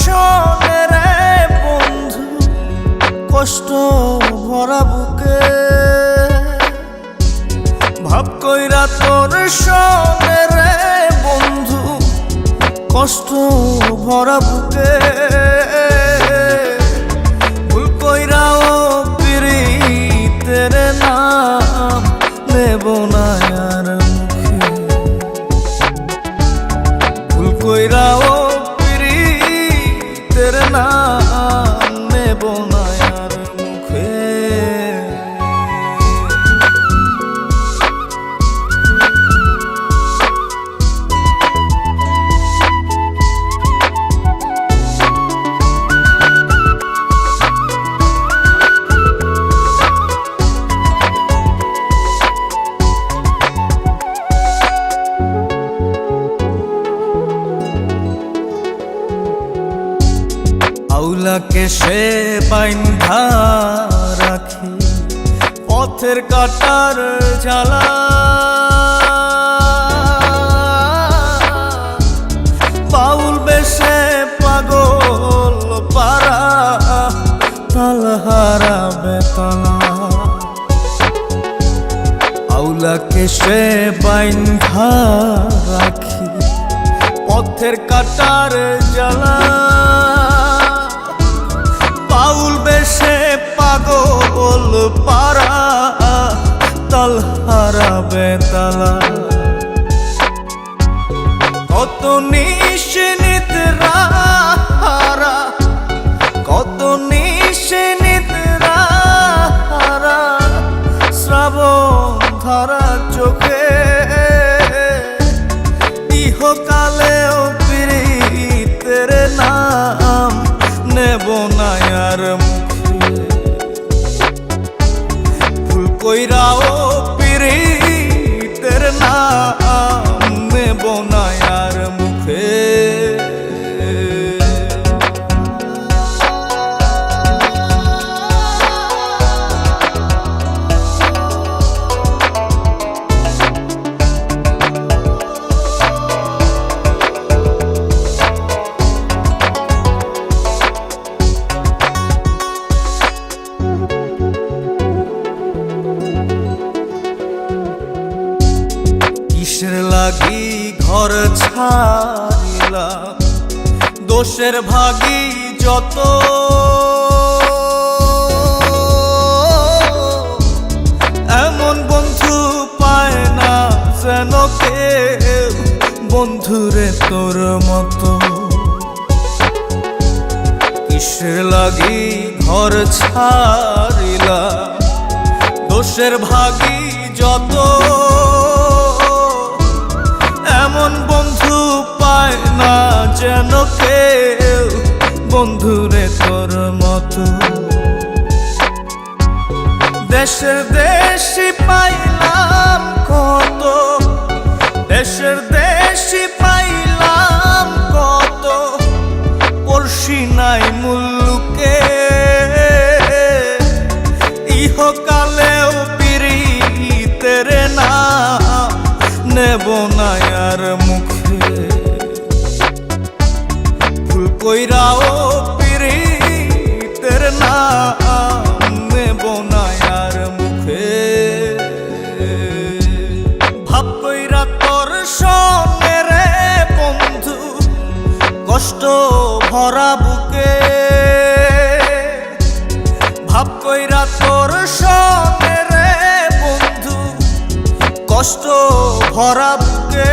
শোনে রে বন্ধু, কষ্ট ভরা বুকে ভাব কইরা তোর শোনে রে বন্ধু, কষ্ট ভরা বুকে ভুল কইরাও পিরিতের নাম নেব না আর মুখে, ভুল কইরাও পিরিতের নাম নেব না আর মুখে। আউলাকে সে বাইন্ধা রাখি পথের কাটার জ্বালা, বাউল বেশে পাগল পারা তালহারা বেতলা। আউলাকে সে বাইন্ধা রাখি পথের কাটার জ্বালা, বাউল বেশে পাগল পারা তালহারা বেতালা। কত নিশিনিতরা কত নিশিনিতরা শ্রাবণ ধারা চোখে, ইহকালেও পিরিতের নাম নেব না আর মুখে, ভুল কইরাও পিরিতের নাম নেব না আর মুখে। কিসের লাগি ঘর ছাড়িলাম, দোষের ভাগী যত, এমন বন্ধু পায় না যেন কেউ বন্ধুরে তোর মতো। কিসের লাগি ঘর ছাড়িলাম, দোষের ভাগী যত, এমন বন্ধু পায় না যেন কেউ বন্ধুরে তোর মতো। দেশের দেশি পাইলাম কত, দেশের দেশি পাইলাম কত, পড়শি নাই মুল্লুকে, ইহকালেও পিরিতের নাম নেব না আর মুখে, ভুল কইরাও পিরিতের নাম নেব না আর মুখে। ভাব কইরা তোর সঙ্গে রে বন্ধু, কষ্ট ভরা বুকে ভাব কইরা তোর সঙ্গে রে বন্ধু, কষ্ট ভরা বুকে।